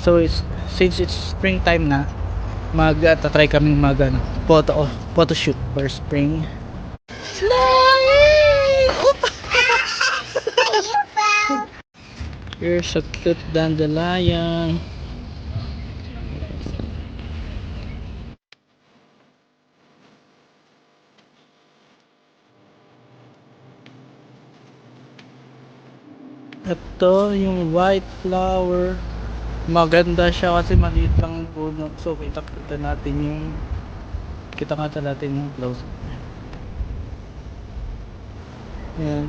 So since it's springtime na, try kaming photo shoot for spring. Here's a cute dandelion. Ito yung white flower. Maganda siya kasi maliit lang yung puno. So kita natin yung close. Ayan.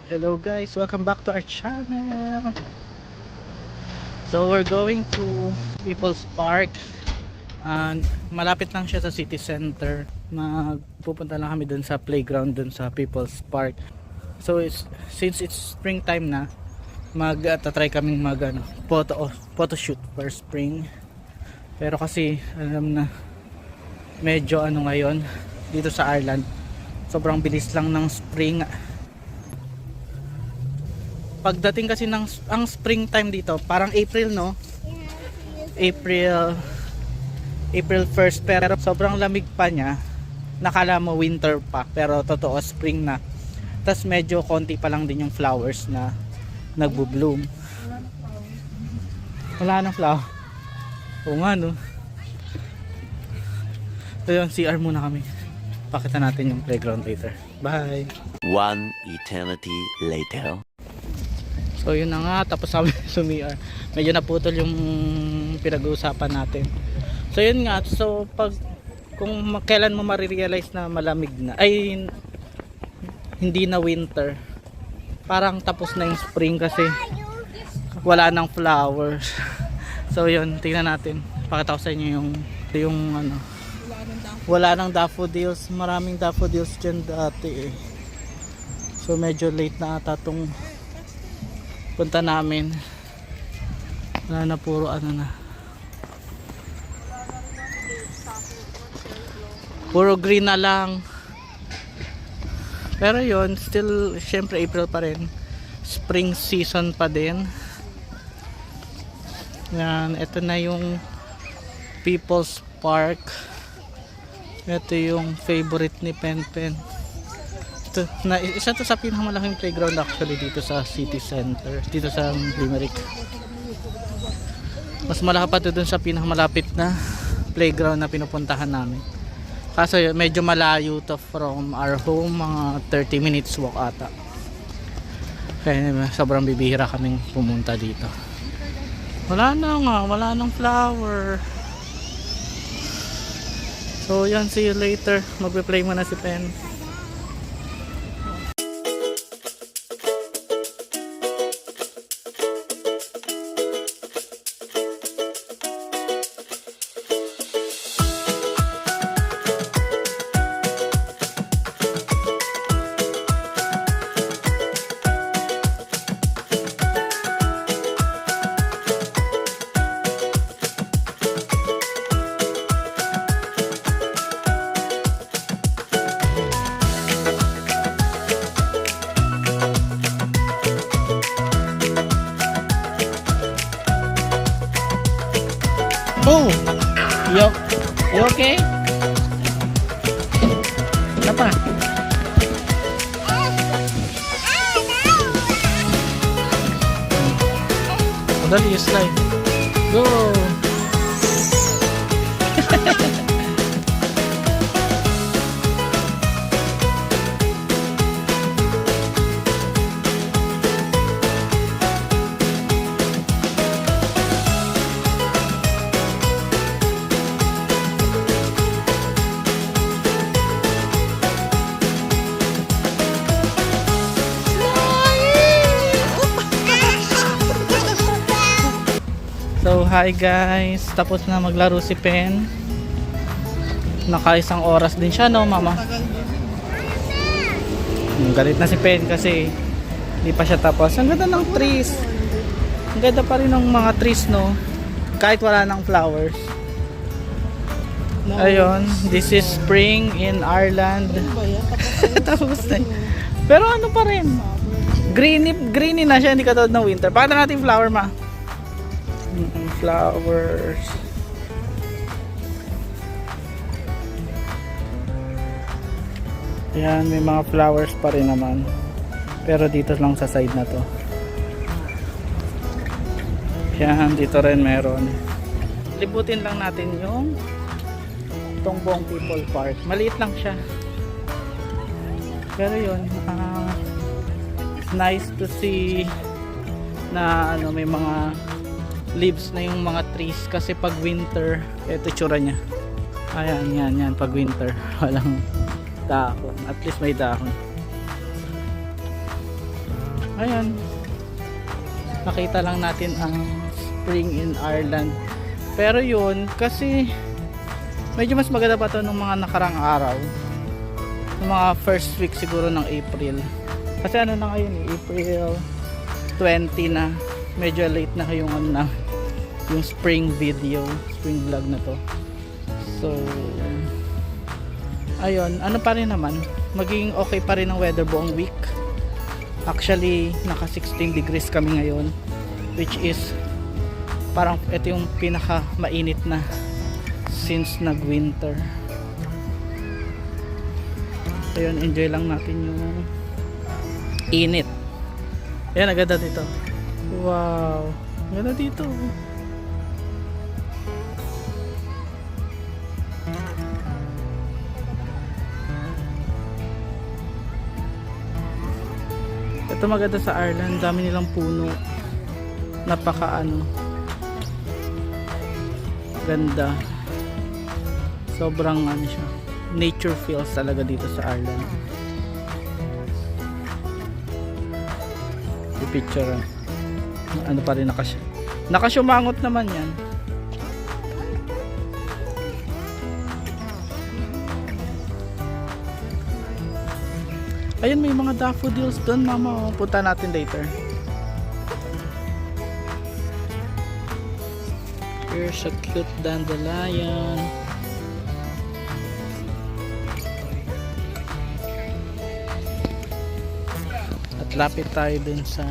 Hello guys, welcome back to our channel. So we're going to People's Park, and malapit lang siya sa city center. Magpupunta lang kami dun sa playground dun sa People's Park. So since it's springtime na, try kaming photo shoot for spring. Pero kasi alam na medyo ngayon dito sa Ireland, sobrang bilis lang ng spring. Pagdating kasi ang springtime dito, parang April, no? April 1st, pero sobrang lamig pa niya. Nakala mo winter pa, pero totoo spring na. Tas medyo konti pa lang din yung flowers na nagbo-bloom. Wala nang flower. Oo nga, no? So yun, CR muna kami. Pakita natin yung playground later. Bye! One eternity later. So yun na nga, tapos kami sumir. Medyo naputol yung pinag-uusapan natin. So yun nga, so kung kailan mo marirealize na malamig na, ay hindi na winter, parang tapos na yung spring kasi wala nang flowers. So yun, tingnan natin. Pakita ko sa inyo yung wala nang daffodils. Maraming daffodils dyan dati eh. So medyo late na ata tong punta namin. Wala na, puro puro green na lang. Pero yon, still syempre April pa rin, spring season pa din. Yan, ito na yung People's Park. Ito yung favorite ni Penpen. Isa to sa pinakamalaking playground actually dito sa city center, dito sa Limerick. Mas malaki pa to dun sa pinakamalapit na playground na pinupuntahan namin. Kaso medyo malayo to from our home, mga 30 minutes walk ata. Kaya sobrang bibihira kaming pumunta dito. Wala nang flower. So yan, see you later. Magpe-play muna si Pen. Oh! You, you okay? Ano pa? Dali, you slide. Go! So hi guys, tapos na maglaro si Pen. Nakaisang oras din siya, no mama? Galit na si Pen kasi hindi pa siya tapos. Ang ganda ng trees. Ang ganda pa rin ng mga trees, no? Kahit wala ng flowers. Ayun, this is spring in Ireland. Tapos na. Pero ano pa rin? Greeny na siya, hindi katulad ng winter. Pakita natin yung flower, ma. Flowers. Yan, may mga flowers pa rin naman. Pero dito lang sa side na to. Yan, dito rin meron. Libutin lang natin yung Tongbong People Park. Maliit lang siya. Pero yun, it's nice to see na ano, may mga leaves na yung mga trees kasi pag winter, ito tsura nya. Ayan, yan, pag winter walang dahon, at least may dahon. Ayan, nakita lang natin ang spring in Ireland. Pero yun, kasi medyo mas maganda pa to nung mga nakarang araw, nung mga first week siguro ng April. Kasi ano na ngayon, April 20 na, medyo late na yung ano na, yung spring video, spring vlog na to. So ayun, ano pa rin naman, magiging okay pa rin ang weather buong week. Actually naka 16 degrees kami ngayon, which is parang ito yung pinaka mainit na since nag winter. Ayun, enjoy lang natin yung init. Ayan, agad dito. Wow, ganda dito. Ito maganda sa Ireland, dami nilang puno. Napaka ano, ganda. Sobrang ano siya, nature feels talaga dito sa Ireland. Yung picture, ano pa rin, nakasumangot naman yan. Ayun, may mga daffodils doon, mama. Punta natin later. Here's a cute dandelion. At lapit tayo dun sa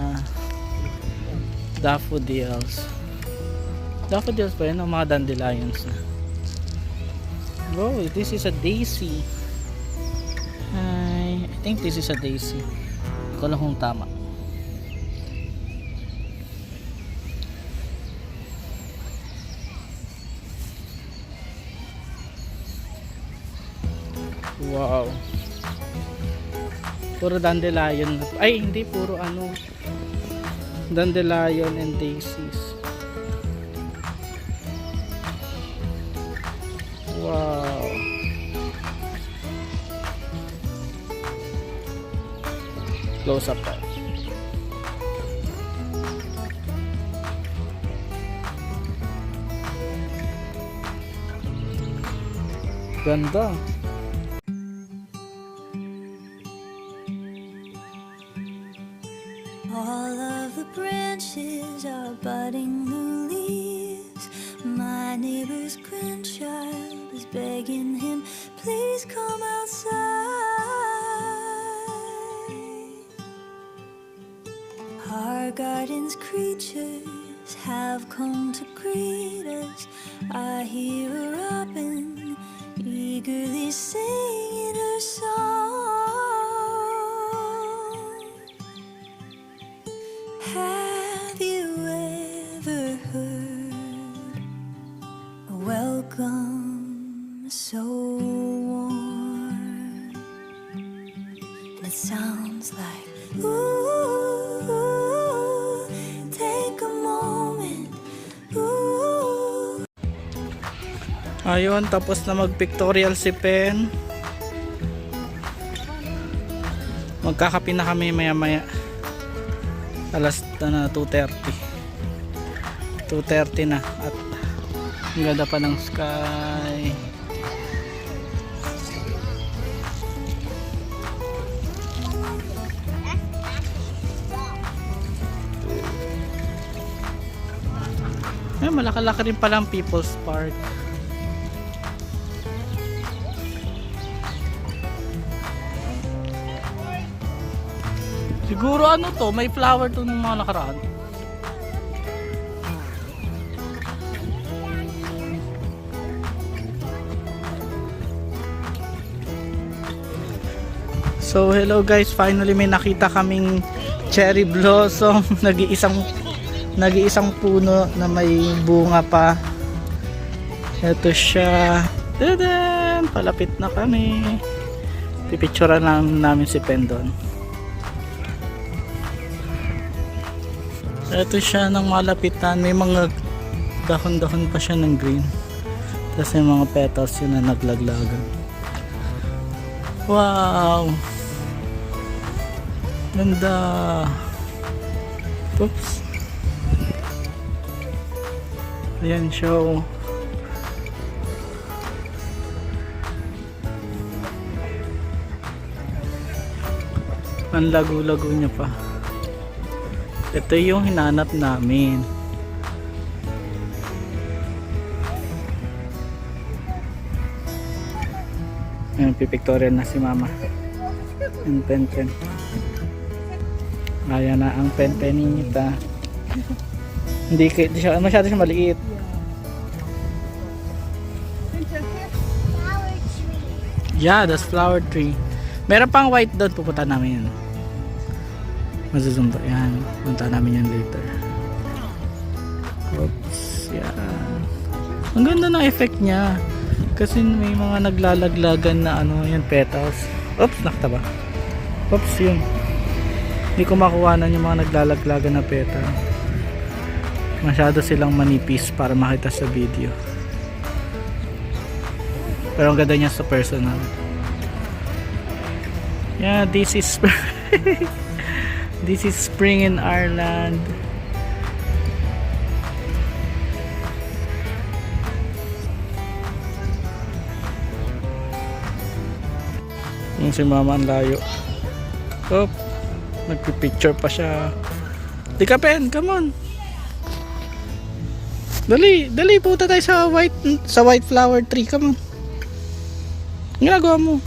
daffodils. Daffodils pa yun o mga dandelions na? Wow, this is a daisy. I think this is a daisy. Hindi ko lang kung tama. Wow. Puro dandelion. Ay, hindi. Puro ano. Dandelion and daisies. Wow. Close up tayo. Ganda. All of the branches are budding new leaves. My neighbor's grandchild is begging him, please come outside. Our garden's creatures have come to greet us. I hear a robin eagerly singing her song. Have you ever heard a welcome so warm? And it sounds like, ooh, take a moment, ooh. Ayun, tapos na mag-pictorial si Pen. Magkakape na kami maya-maya. Alas na 2:30 na at ang ganda pa ng sky. Ay, malaki-laki rin pala ang People's Park. Siguro ano to, may flower to ng mga nakaraan. So hello guys, finally may nakita kaming cherry blossom. Nag-iisang puno na may bunga pa. Ito siya. Dadan! Palapit na kami. Pipicturean lang namin si Pendon. Ito siya ng malapitan. May mga dahon-dahon pa siya ng green. Tapos may mga petals yun na naglaglagan. Wow! Ganda! Oops! Ayan siya. Ang lago-lago niya pa. Ito yung hinanap namin. Ayan, pipictorial na si mama. Yung pen-pen. Ayan na ang pen-penita. Hindi siya, masyado siya maliit. Yeah, that's flower tree. Meron pang white doon, pupunta namin yun. Mazuzumba, yan. Punta namin yan later. Oops, yan. Ang ganda ng effect niya. Kasi may mga naglalaglagan na ano, yan, petals. Oops, nakita ba? Oops, yun. Hindi ko makuhanan yung mga naglalaglagan na petal. Masyado silang manipis para makita sa video. Pero ang ganda niya sa personal. Yeah, this is this is spring in Ireland. Yung si mama ang layo. Oh, nagpipicture pa siya. Di ka pen, come on. Dali, dali punta tayo sa white flower tree, come on. Ginagawa mo.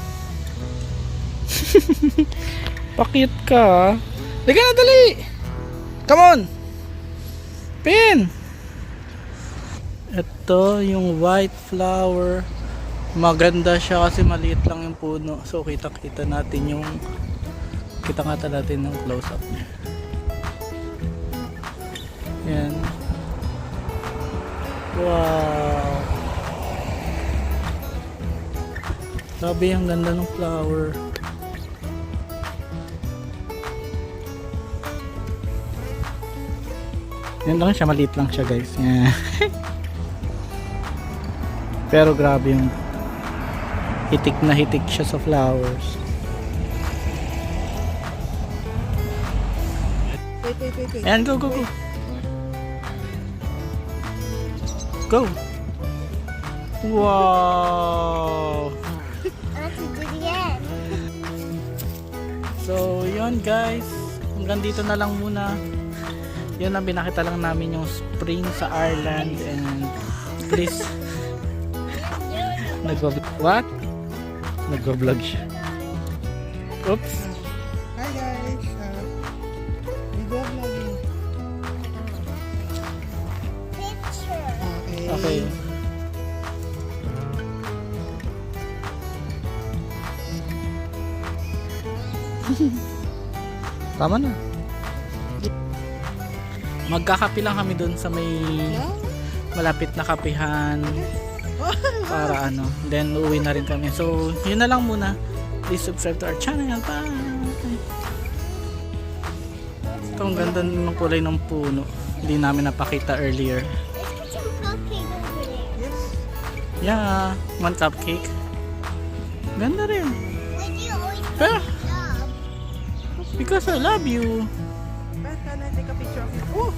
Pakit ka. Dali na, dali. Come on. Pin. Ito yung white flower. Maganda siya kasi maliit lang yung puno. So kita natin yung kita natin ng close up niya. Yan. Wow. Grabe ang ganda ng flower. Yan lang siya, maliit lang siya guys. Yeah. Pero grabe yung hitik na hitik siya sa flowers. Wait. Ayan, go. Go. Wow. So, yun guys. Hanggang dito na lang muna. Yun ang binakita lang namin yung spring sa Ireland. And please What? Nagvo-vlog siya. Oops. Hi guys. We go vlogging. Okay. Tama na. Magkakapi lang kami dun sa may malapit na kapihan para ano. Then uuwi na rin kami. So, yun na lang muna. Please subscribe to our channel. Bye! Ito, ang ganda ng kulay ng puno. Hindi namin napakita earlier. Let's put some cupcake over there. Yeah, one cupcake. Ganda rin. Like you always Pero, love. because I love you. Beth, can I take a picture of you? Oh!